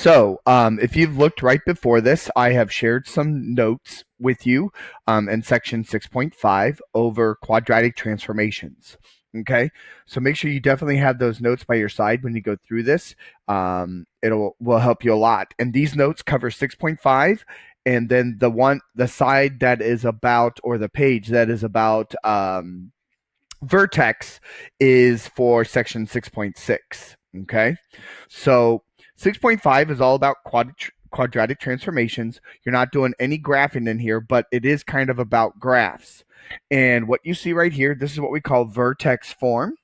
If you've looked right before this, I have shared some notes with you in section 6.5 over quadratic transformations. Okay, so make sure you definitely have those notes by your side when you go through this. It'll will help you a lot. And these notes cover 6.5, and then the side that is about, or the page that is about vertex is for section 6.6. Okay, so 6.5 is all about quadratic transformations. You're not doing any graphing in here, but it is kind of about graphs. And what you see right here, this is what we call vertex form.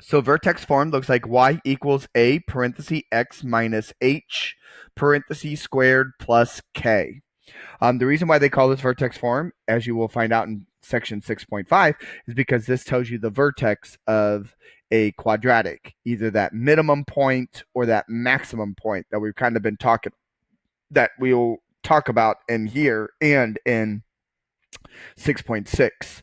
So vertex form looks like y equals a parenthesis x minus h parenthesis squared plus k. The reason why they call this vertex form, as you will find out in section 6.5, is because this tells you the vertex of a quadratic, either that minimum point or that maximum point that we've kind of been talking, that we'll talk about in here and in 6.6.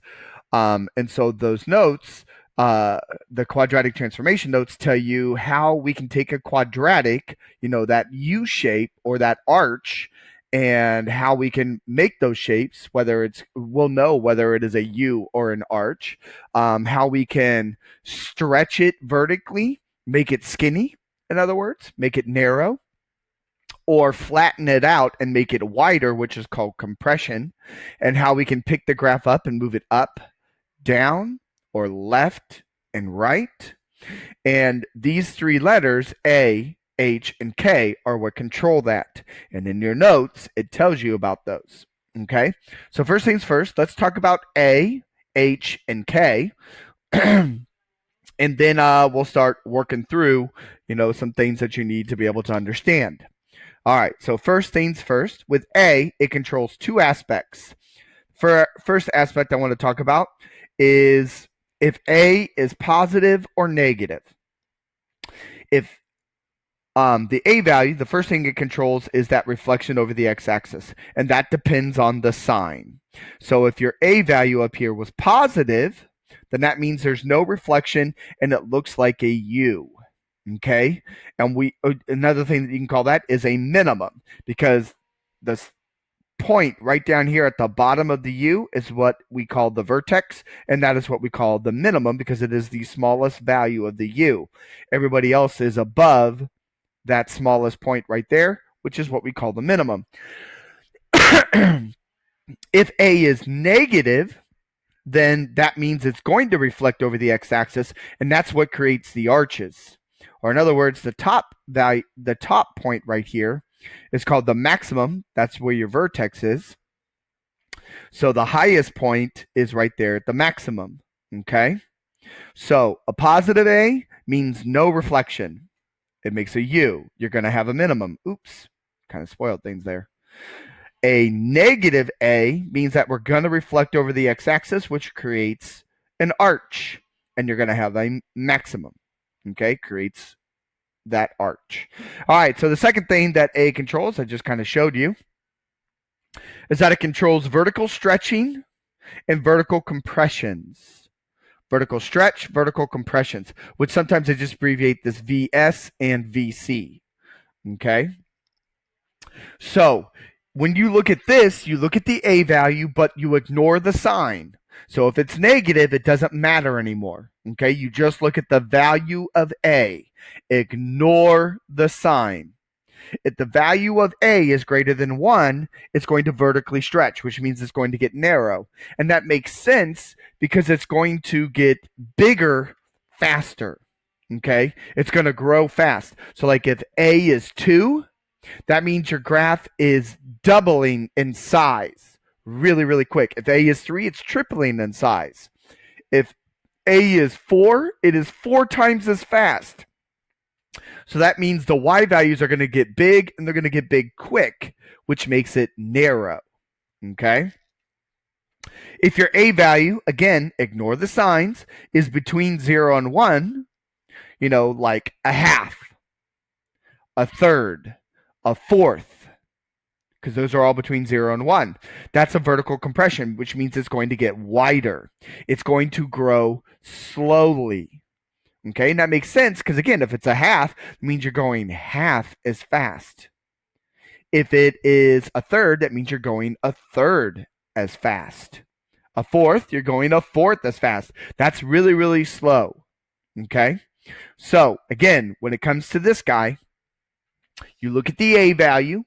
And so those notes, the quadratic transformation notes, tell you how we can take a quadratic, that U shape or that arch, and how we can make those shapes, we'll know whether it is a U or an arch, how we can stretch it vertically, make it skinny, in other words, make it narrow, or flatten it out and make it wider, which is called compression, and how we can pick the graph up and move it up, down, or left and right. And these three letters, A, H, and K, are what control that. And in your notes, it tells you about those. Okay? So first things first, let's talk about A, H, and K. And then we'll start working through, some things that you need to be able to understand. All right, so first things first, with A, it controls two aspects. First aspect I want to talk about is if A is positive or negative. If the A value, the first thing it controls is that reflection over the x-axis, and that depends on the sign. So if your A value up here was positive, then that means there's no reflection and it looks like a U. Okay, and another thing that you can call that is a minimum, because the point right down here at the bottom of the U is what we call the vertex, and that is what we call the minimum, because it is the smallest value of the U. Everybody else is above that smallest point right there, which is what we call the minimum. If A is negative, then that means it's going to reflect over the x-axis, and that's what creates the arches. Or in other words, the top point right here is called the maximum. That's where your vertex is. So the highest point is right there at the maximum. Okay? So a positive A means no reflection. It makes a U. You're going to have a minimum. Oops, kind of spoiled things there. A negative A means that we're going to reflect over the x-axis, which creates an arch, and you're going to have a maximum. Okay, creates that arch. All right, so the second thing that A controls, I just kind of showed you, is that it controls vertical stretching and vertical compressions. Vertical stretch, vertical compressions, which sometimes they just abbreviate this VS and VC. Okay? So when you look at this, you look at the A value, but you ignore the sign. So if it's negative, it doesn't matter anymore. Okay? You just look at the value of A. Ignore the sign. If the value of A is greater than 1, it's going to vertically stretch, which means it's going to get narrow. And that makes sense because it's going to get bigger faster. Okay? It's going to grow fast. So like if A is 2, that means your graph is doubling in size really, really quick. If A is 3, it's tripling in size. If A is 4, it is 4 times as fast. So that means the Y values are going to get big, and they're going to get big quick, which makes it narrow. Okay? If your A value, again, ignore the signs, is between 0 and 1, like a half, a third, a fourth, because those are all between 0 and 1. That's a vertical compression, which means it's going to get wider. It's going to grow slowly. Okay, and that makes sense because, again, if it's a half, it means you're going half as fast. If it is a third, that means you're going a third as fast. A fourth, you're going a fourth as fast. That's really, really slow. Okay, so again, when it comes to this guy, you look at the A value.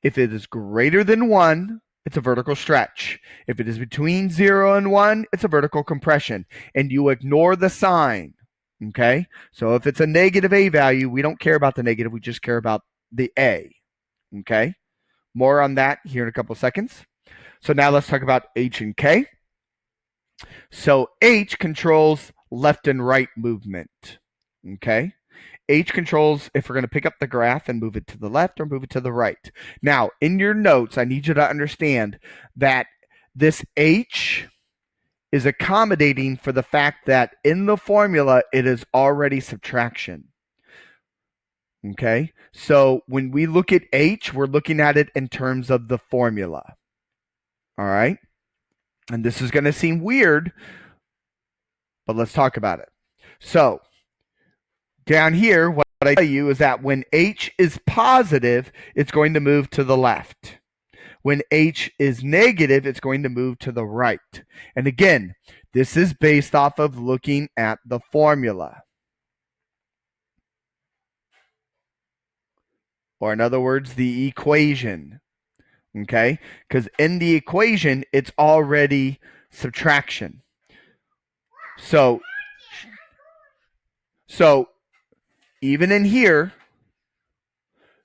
If it is greater than 1, it's a vertical stretch. If it is between 0 and 1, it's a vertical compression. And you ignore the sign. Okay? So if it's a negative A value, we don't care about the negative. We just care about the A. Okay? More on that here in a couple seconds. So now let's talk about H and K. So H controls left and right movement. Okay? H controls if we're going to pick up the graph and move it to the left or move it to the right. Now, in your notes, I need you to understand that this H is accommodating for the fact that in the formula, it is already subtraction. Okay? So when we look at H, we're looking at it in terms of the formula. All right? And this is going to seem weird, but let's talk about it. So down here, what I tell you is that when H is positive, it's going to move to the left. When H is negative, it's going to move to the right. And again, this is based off of looking at the formula. Or in other words, the equation. Okay? Because in the equation, it's already subtraction. So even in here,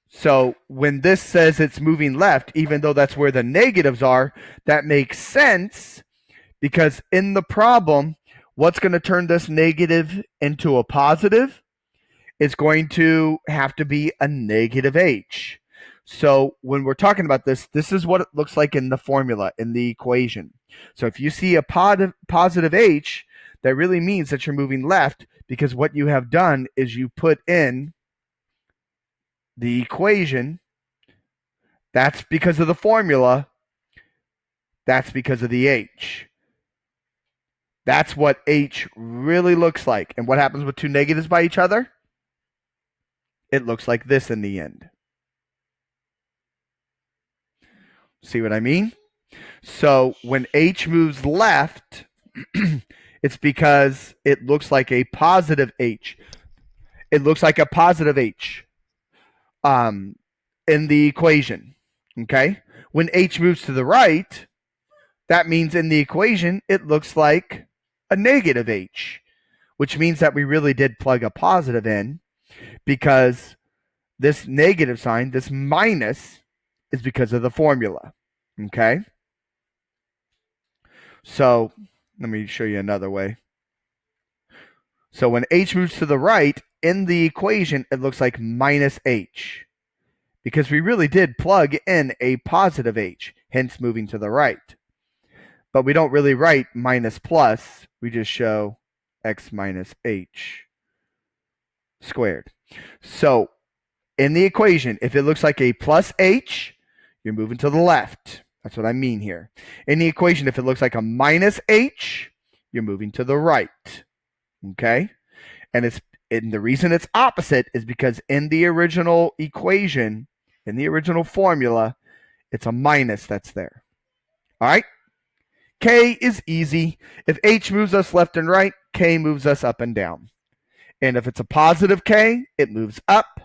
so when this says it's moving left, even though that's where the negatives are, that makes sense because in the problem, what's going to turn this negative into a positive? It's going to have to be a negative H. So when we're talking about this, this is what it looks like in the formula, in the equation. So if you see a positive H, that really means that you're moving left because what you have done is you put in the equation. That's because of the formula. That's because of the H. That's what H really looks like. And what happens with two negatives by each other? It looks like this in the end. See what I mean? So when H moves left, it's because it looks like a positive H. It looks like a positive H in the equation. Okay? When H moves to the right, that means in the equation, it looks like a negative H, which means that we really did plug a positive in because this negative sign, this minus, is because of the formula. Okay? So let me show you another way. So when H moves to the right, in the equation, it looks like minus H because we really did plug in a positive H, hence moving to the right. But we don't really write minus plus. We just show x minus h squared. So in the equation, if it looks like a plus h, you're moving to the left. That's what I mean here. In the equation, if it looks like a minus h, you're moving to the right. Okay? And the reason it's opposite is because in the original equation, in the original formula, it's a minus that's there. All right? K is easy. If H moves us left and right, K moves us up and down. And if it's a positive K, it moves up.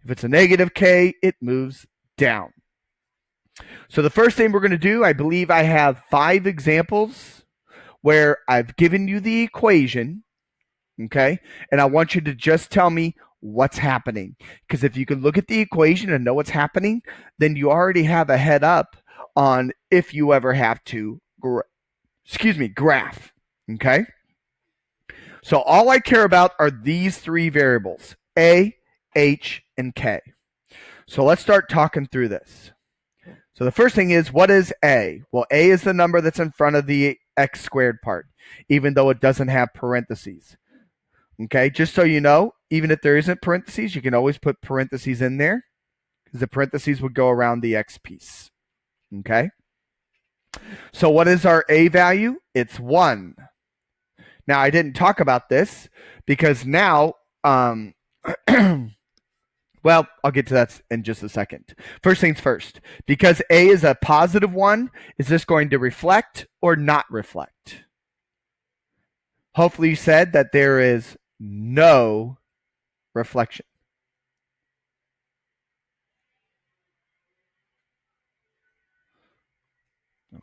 If it's a negative K, it moves down. So the first thing we're going to do, I believe I have 5 examples where I've given you the equation, okay? And I want you to just tell me what's happening. Because if you can look at the equation and know what's happening, then you already have a head up on if you ever have to graph. Okay? So all I care about are these 3 variables, A, H, and K. So let's start talking through this. So the first thing is, what is A? Well, A is the number that's in front of the x squared part, even though it doesn't have parentheses. Okay, just so you know, even if there isn't parentheses, you can always put parentheses in there because the parentheses would go around the x piece. Okay? So what is our A value? It's 1. Now, I didn't talk about this because now, well, I'll get to that in just a second. First things first, because A is a positive 1, is this going to reflect or not reflect? Hopefully you said that there is no reflection.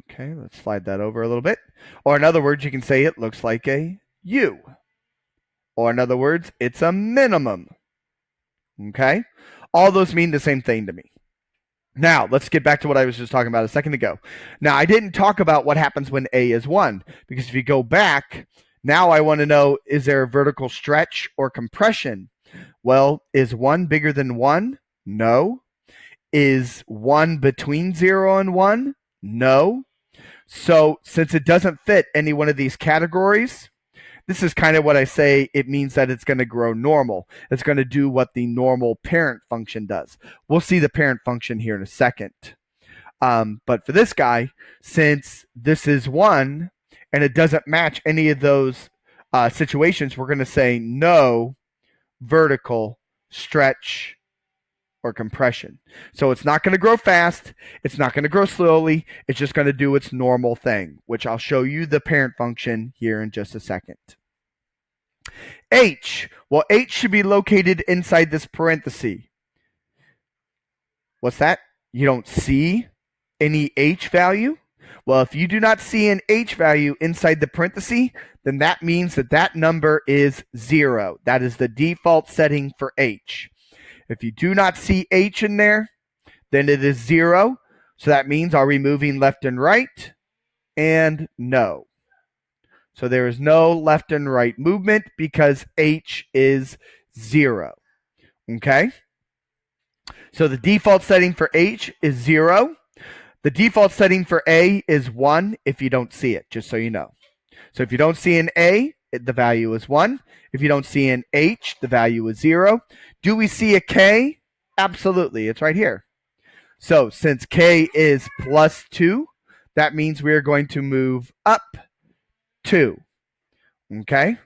Okay, let's slide that over a little bit. Or in other words, you can say it looks like a U. Or in other words, it's a minimum. Okay? All those mean the same thing to me. Now, let's get back to what I was just talking about a second ago. Now, I didn't talk about what happens when A is 1, because if you go back, now I want to know, is there a vertical stretch or compression? Well, is 1 bigger than 1? No. Is 1 between 0 and 1? No. So, since it doesn't fit any one of these categories, this is kind of what I say. It means that it's going to grow normal. It's going to do what the normal parent function does. We'll see the parent function here in a second. But for this guy, since this is 1 and it doesn't match any of those situations, we're going to say no vertical stretch or compression. So it's not going to grow fast. It's not going to grow slowly. It's just going to do its normal thing, which I'll show you the parent function here in just a second. H. Well, H should be located inside this parenthesis. What's that? You don't see any H value? Well, if you do not see an H value inside the parenthesis, then that means that that number is 0. That is the default setting for H. If you do not see H in there, then it is 0. So that means, are we moving left and right? And no. So there is no left and right movement because H is 0. Okay? So the default setting for H is 0. The default setting for A is 1 if you don't see it, just so you know. So if you don't see an A, the value is 1. If you don't see an H, the value is 0. Do we see a K? Absolutely. It's right here. So since K is plus 2, that means we are going to move up 2. Okay?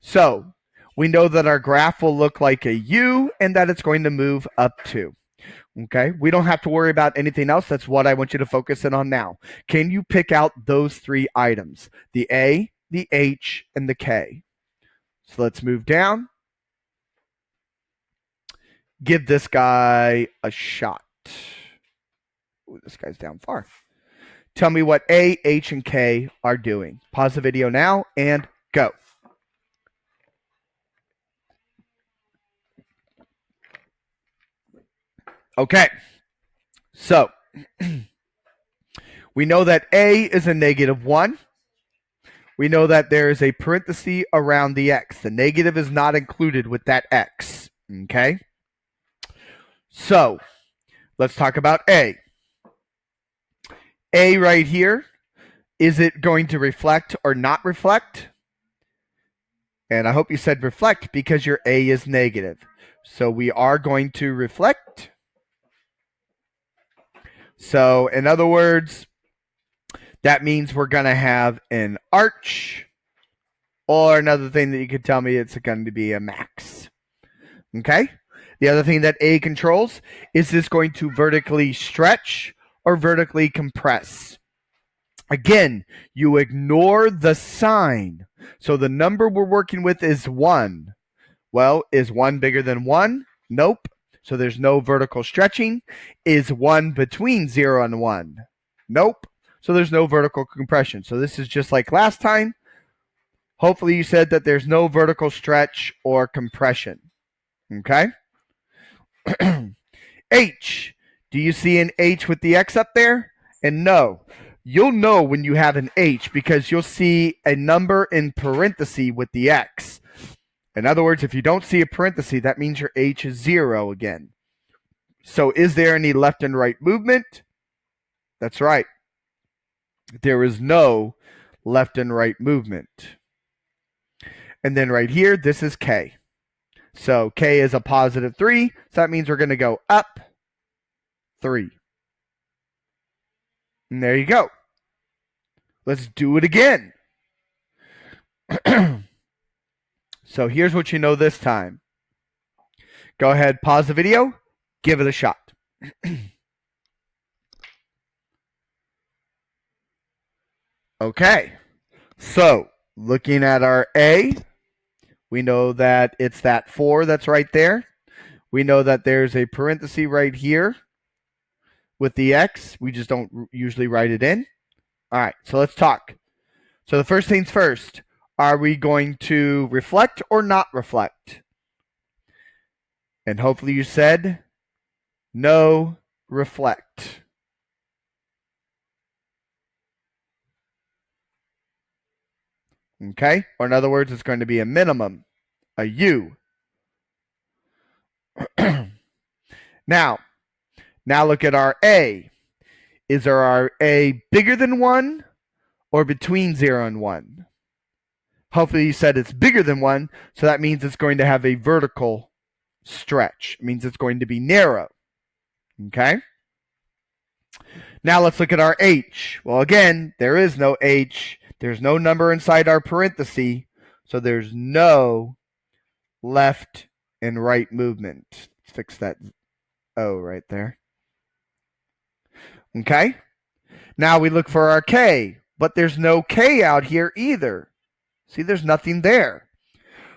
So we know that our graph will look like a U and that it's going to move up 2. Okay? We don't have to worry about anything else. That's what I want you to focus in on now. Can you pick out those 3 items? The A, the H, and the K. So let's move down. Give this guy a shot. Ooh, this guy's down far. Tell me what A, H, and K are doing. Pause the video now and go. Okay. So we know that A is a negative 1. We know that there is a parenthesis around the X. The negative is not included with that X. Okay. So let's talk about A. A right here, is it going to reflect or not reflect? And I hope you said reflect because your A is negative. So we are going to reflect. So in other words, that means we're going to have an arch, or another thing that you could tell me, it's going to be a max. Okay? The other thing that A controls, is this going to vertically stretch or vertically compress? Again, you ignore the sign. So the number we're working with is 1. Well, is 1 bigger than 1? Nope. So there's no vertical stretching. Is 1 between 0 and 1? Nope. So there's no vertical compression. So this is just like last time. Hopefully you said that there's no vertical stretch or compression. Okay? H. Do you see an H with the X up there? And no. You'll know when you have an H because you'll see a number in parentheses with the X. In other words, if you don't see a parenthesis, that means your H is 0 again. So is there any left and right movement? That's right. There is no left and right movement. And then right here, this is K. So K is a positive 3. So that means we're going to go up 3. And there you go. Let's do it again. So here's what you know this time. Go ahead, pause the video, give it a shot. Okay, so looking at our A, we know that it's that 4 that's right there. We know that there's a parenthesis right here with the X. We just don't usually write it in. All right, so let's talk. So the first things first, are we going to reflect or not reflect? And hopefully you said no, reflect. Okay, or in other words, it's going to be a minimum, a U. Now look at our A. Is our A bigger than 1 or between 0 and 1? Hopefully you said it's bigger than 1, so that means it's going to have a vertical stretch. It means it's going to be narrow. Okay? Now let's look at our H. Well, again, there is no H. There's no number inside our parenthesis, so there's no left and right movement. Let's fix that O right there. Okay? Now we look for our K, but there's no K out here either. See, there's nothing there.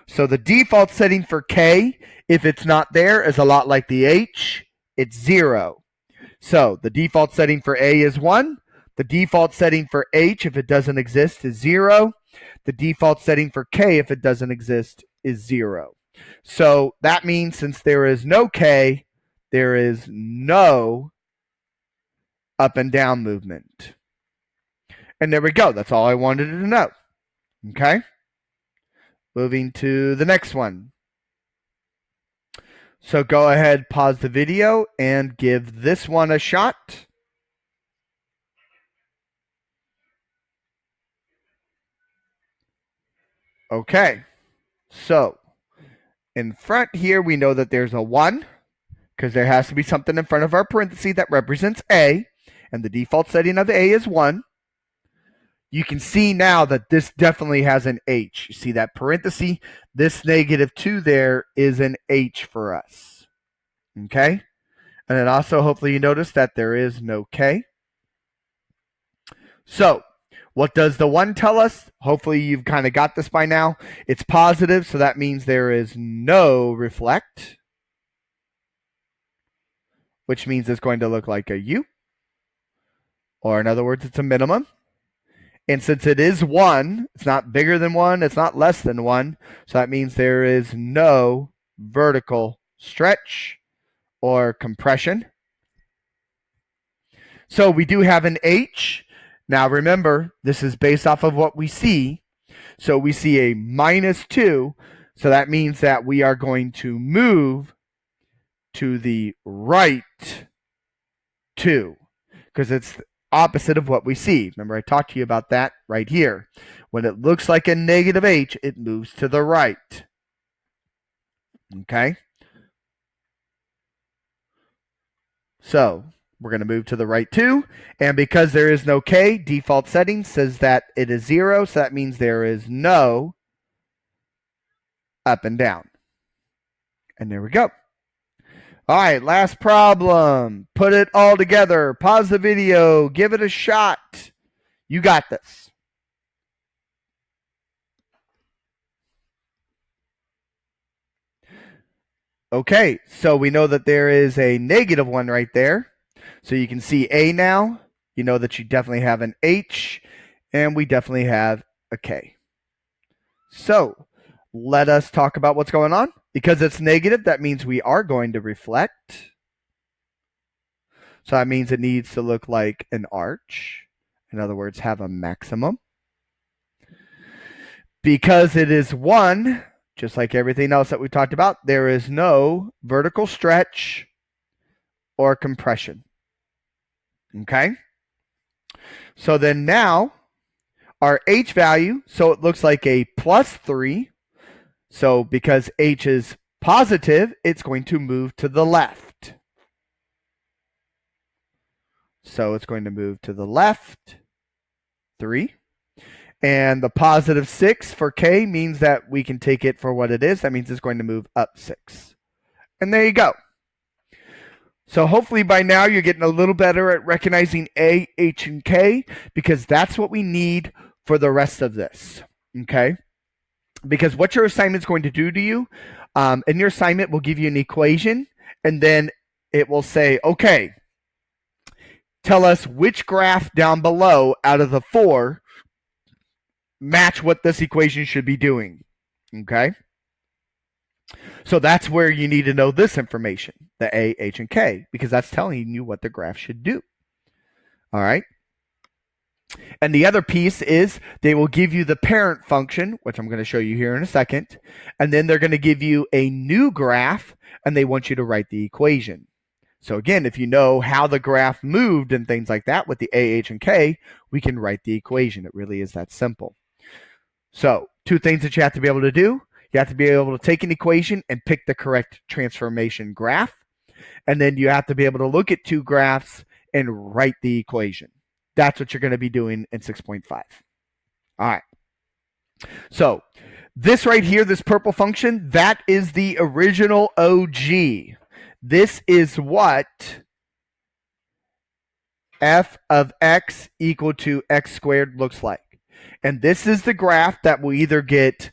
So the default setting for K, if it's not there, is a lot like the H. It's 0. So the default setting for A is 1. The default setting for H, if it doesn't exist, is 0. The default setting for K, if it doesn't exist, is 0. So that means since there is no K, there is no up and down movement. And there we go. That's all I wanted to know. Okay? Moving to the next one. So go ahead, pause the video, and give this one a shot. Okay. So in front here, we know that there's a 1 because there has to be something in front of our parenthesis that represents A, and the default setting of A is 1. You can see now that this definitely has an H. You see that parenthesis? This -2 there is an H for us. Okay? And then also, hopefully you notice that there is no K. So, what does the 1 tell us? Hopefully you've kind of got this by now. It's positive, so that means there is no reflect, which means it's going to look like a U. Or in other words, it's a minimum. And since it is 1, it's not bigger than 1, it's not less than 1, so that means there is no vertical stretch or compression. So we do have an H. Now remember, this is based off of what we see. So we see a -2, so that means that we are going to move to the right 2, because it's opposite of what we see. Remember, I talked to you about that right here. When it looks like a -H, it moves to the right. Okay? So we're going to move to the right 2. And because there is no K, default setting says that it is 0. So that means there is no up and down. And there we go. All right, last problem. Put it all together. Pause the video. Give it a shot. You got this. Okay, so we know that there is a -1 right there. So you can see A now. You know that you definitely have an H, and we definitely have a K. So let us talk about what's going on. Because it's negative, that means we are going to reflect. So that means it needs to look like an arch. In other words, have a maximum. Because it is 1, just like everything else that we talked about, there is no vertical stretch or compression. Okay? So then now, our H value, so it looks like a +3. So because H is positive, it's going to move to the left. So it's going to move to the left 3. And the positive 6 for K means that we can take it for what it is. That means it's going to move up 6. And there you go. So hopefully by now you're getting a little better at recognizing A, H, and K, because that's what we need for the rest of this. Okay? Because what your assignment is going to do to you, in your assignment will give you an equation, and then it will say, okay, tell us which graph down below out of the 4 match what this equation should be doing. Okay? So that's where you need to know this information, the A, H, and K, because that's telling you what the graph should do. All right? And the other piece is they will give you the parent function, which I'm going to show you here in a second, and then they're going to give you a new graph, and they want you to write the equation. So again, if you know how the graph moved and things like that with the A, H, and K, we can write the equation. It really is that simple. So 2 things that you have to be able to do. You have to be able to take an equation and pick the correct transformation graph. And then you have to be able to look at 2 graphs and write the equation. That's what you're going to be doing in 6.5. All right. So this right here, this purple function, that is the original OG. This is what f of x equal to x squared looks like. And this is the graph that will either get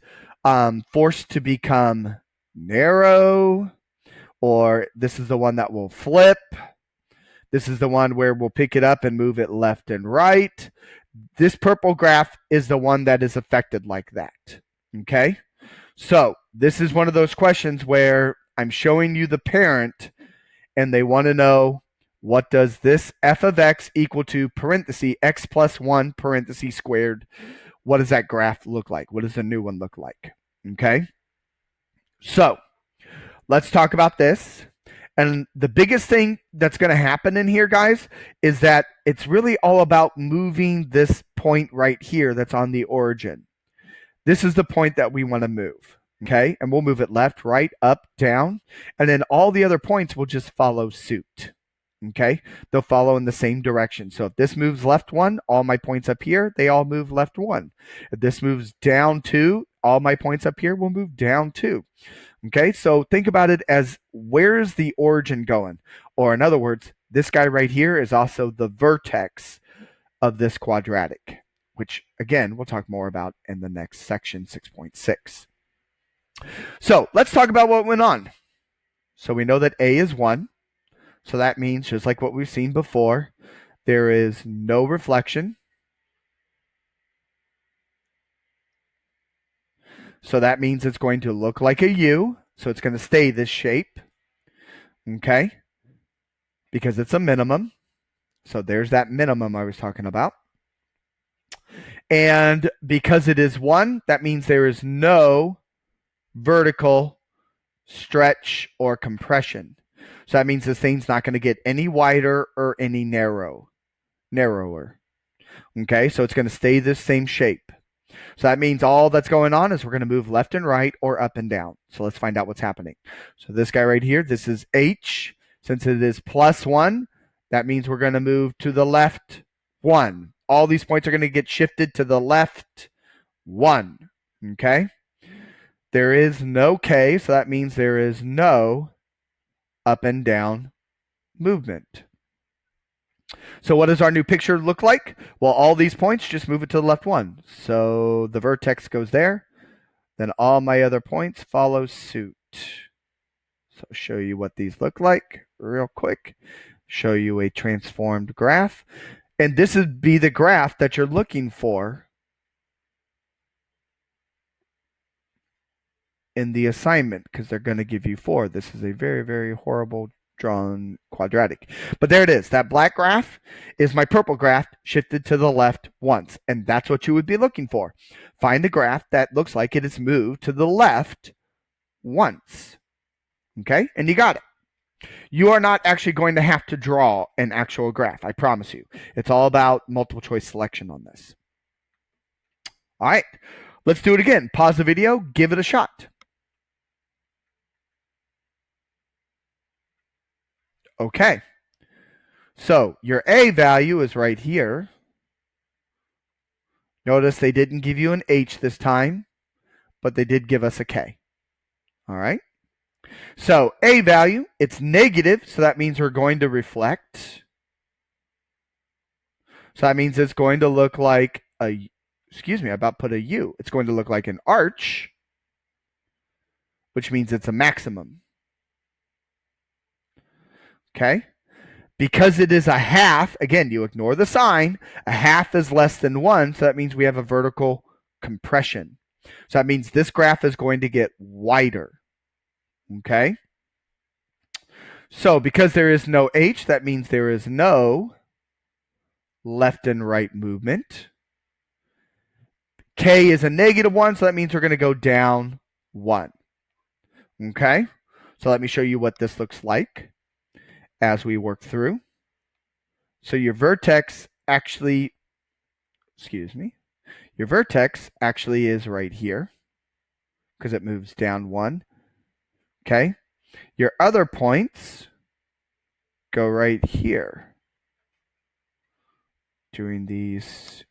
forced to become narrow, or this is the one that will flip. This is the one where we'll pick it up and move it left and right. This purple graph is the one that is affected like that. Okay? So this is one of those questions where I'm showing you the parent, and they want to know, what does this f of x equal to parenthesis x plus 1 parenthesis squared, what does that graph look like? What does the new one look like? Okay? So let's talk about this. And the biggest thing that's going to happen in here, guys, is that it's really all about moving this point right here that's on the origin. This is the point that we want to move. Okay? And we'll move it left, right, up, down. And then all the other points will just follow suit. Okay? They'll follow in the same direction. So if this moves left 1, all my points up here, they all move left 1. If this moves down 2, all my points up here will move down 2. Okay, so think about it as, where is the origin going? Or in other words, this guy right here is also the vertex of this quadratic, which again, we'll talk more about in the next section, 6.6. So let's talk about what went on. So we know that A is 1. So that means, just like what we've seen before, there is no reflection. So that means it's going to look like a U. So it's going to stay this shape. Okay? Because it's a minimum. So there's that minimum I was talking about. And because it is 1, that means there is no vertical stretch or compression. So that means this thing's not going to get any wider or any narrower. Okay, so it's going to stay this same shape. So that means all that's going on is we're going to move left and right or up and down. So let's find out what's happening. So this guy right here, this is H. Since it is plus 1, that means we're going to move to the left 1. All these points are going to get shifted to the left 1. Okay? There is no K, so that means there is no up and down movement. So what does our new picture look like? Well, all these points, just move it to the left 1. So the vertex goes there. Then all my other points follow suit. So I'll show you what these look like real quick. Show you a transformed graph. And this would be the graph that you're looking for in the assignment, because they're going to give you 4. This is a very, very horrible drawn quadratic. But there it is. That black graph is my purple graph shifted to the left once. And that's what you would be looking for. Find a graph that looks like it is moved to the left once. Okay? And you got it. You are not actually going to have to draw an actual graph, I promise you. It's all about multiple choice selection on this. All right, let's do it again. Pause the video, give it a shot. Okay, so your A value is right here. Notice they didn't give you an H this time, but they did give us a K. All right. So A value, it's negative, so that means we're going to reflect. So that means it's going to look like I about put a U. It's going to look like an arch, which means it's a maximum. Okay? Because it is a half, again, you ignore the sign, a half is less than 1, so that means we have a vertical compression. So that means this graph is going to get wider. Okay? So because there is no H, that means there is no left and right movement. K is a negative 1, so that means we're going to go down 1. Okay? So let me show you what this looks like as we work through. So your vertex actually, your vertex actually is right here because it moves down 1. Okay? Your other points go right here. Doing these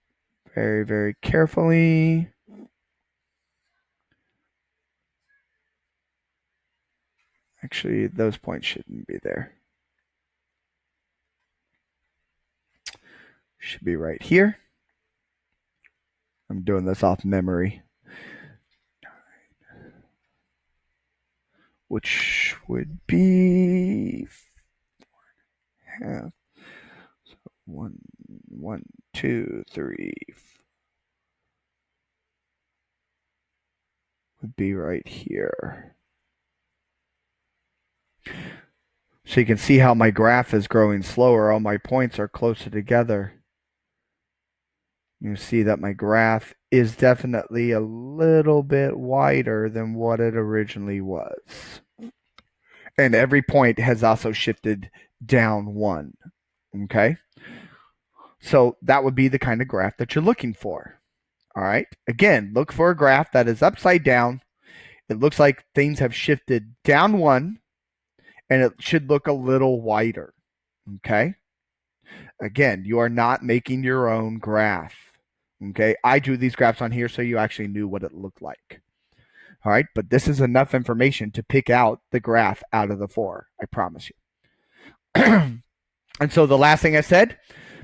very, very carefully. Actually, those points shouldn't be there. Should be right here. I'm doing this off memory, which would be half. So 1, 1, 2, 3 would be right here. So you can see how my graph is growing slower. All my points are closer together. You see that my graph is definitely a little bit wider than what it originally was. And every point has also shifted down 1. Okay? So that would be the kind of graph that you're looking for. All right? Again, look for a graph that is upside down. It looks like things have shifted down 1, and it should look a little wider. Okay? Again, you are not making your own graph. Okay? I drew these graphs on here so you actually knew what it looked like. All right? But this is enough information to pick out the graph out of the 4. I promise you. And so the last thing I said,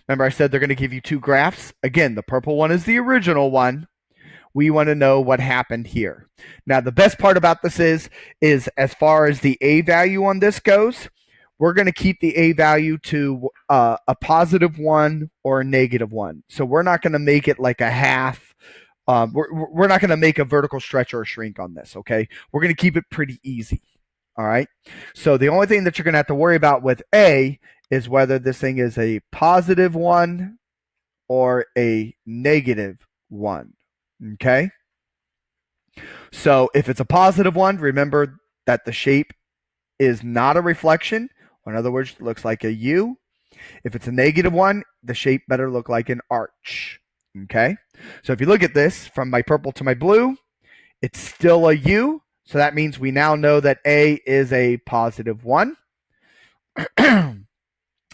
remember I said they're going to give you 2 graphs. Again, the purple one is the original one. We want to know what happened here. Now, the best part about this is as far as the A value on this goes, we're going to keep the A value to a positive 1 or a negative 1. So we're not going to make it like a half. We're not going to make a vertical stretch or a shrink on this, okay? We're going to keep it pretty easy, all right? So the only thing that you're going to have to worry about with A is whether this thing is a positive 1 or a negative 1, okay? So if it's a positive 1, remember that the shape is not a reflection. Or in other words, it looks like a U. If it's a negative 1, the shape better look like an arch, okay? So if you look at this from my purple to my blue, it's still a U. So that means we now know that A is a positive 1.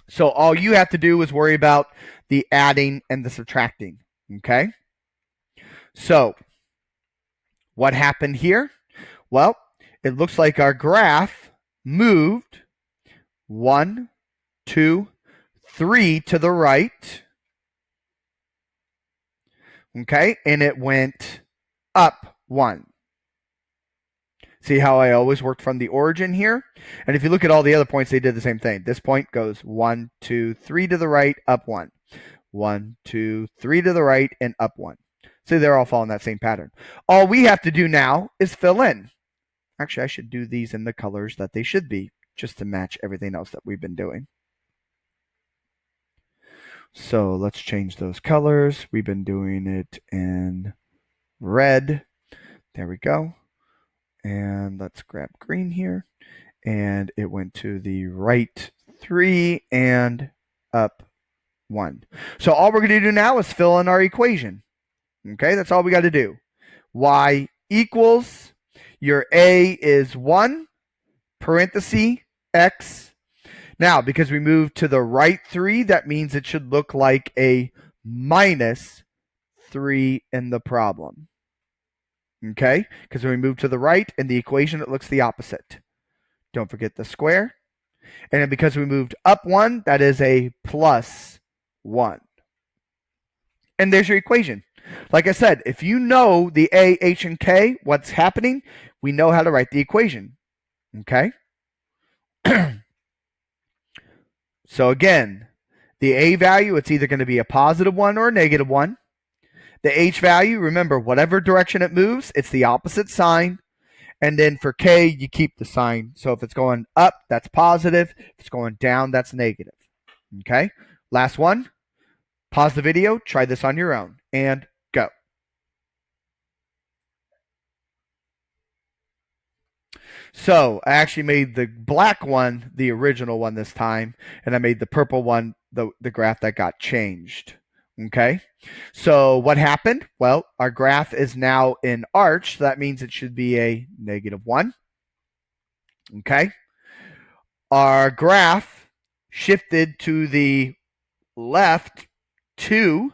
So all you have to do is worry about the adding and the subtracting, okay? So what happened here? Well, it looks like our graph moved 1, 2, 3 to the right, okay? And it went up 1. See how I always worked from the origin here? And if you look at all the other points, they did the same thing. This point goes 1, 2, 3 to the right, up 1. 1, 2, 3 to the right, and up 1. See, they're all following that same pattern. All we have to do now is fill in. Actually, I should do these in the colors that they should be, just to match everything else that we've been doing. So let's change those colors. We've been doing it in red. There we go. And let's grab green here. And it went to the right 3 and up 1. So all we're going to do now is fill in our equation. Okay, that's all we got to do. Y equals, your A is 1, parenthesis, X. Now, because we moved to the right 3, that means it should look like a minus 3 in the problem. Okay? Because when we move to the right in the equation, it looks the opposite. Don't forget the square. And then because we moved up 1, that is a plus 1. And there's your equation. Like I said, if you know the A, H, and K, what's happening, we know how to write the equation. Okay? So again, the A value, it's either going to be a positive 1 or a negative 1. The H value, remember, whatever direction it moves, it's the opposite sign. And then for K, you keep the sign. So if it's going up, that's positive. If it's going down, that's negative. Okay? Last one. Pause the video. Try this on your own. And go. So I actually made the black one the original one this time, and I made the purple one the graph that got changed. Okay, so what happened? Well, our graph is now in arch, so that means it should be a -1. Okay, our graph shifted to the left 2,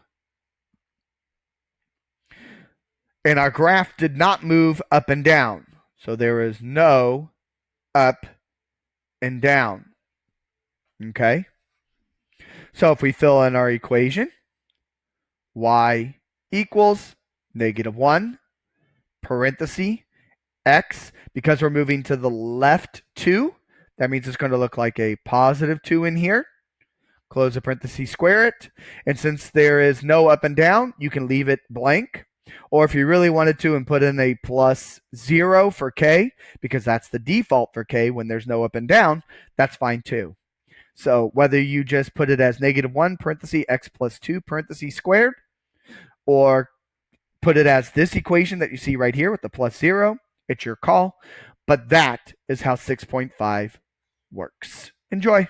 and our graph did not move up and down. So there is no up and down. Okay, so if we fill in our equation, y equals -1, parenthesis, x, because we're moving to the left 2, that means it's going to look like a positive 2 in here. Close the parenthesis, square it. And since there is no up and down, you can leave it blank. Or if you really wanted to and put in a +0 for k, because that's the default for k when there's no up and down, that's fine too. So whether you just put it as -1, parenthesis, x plus 2, parenthesis squared, or put it as this equation that you see right here with the +0, it's your call. But that is how 6.5 works. Enjoy.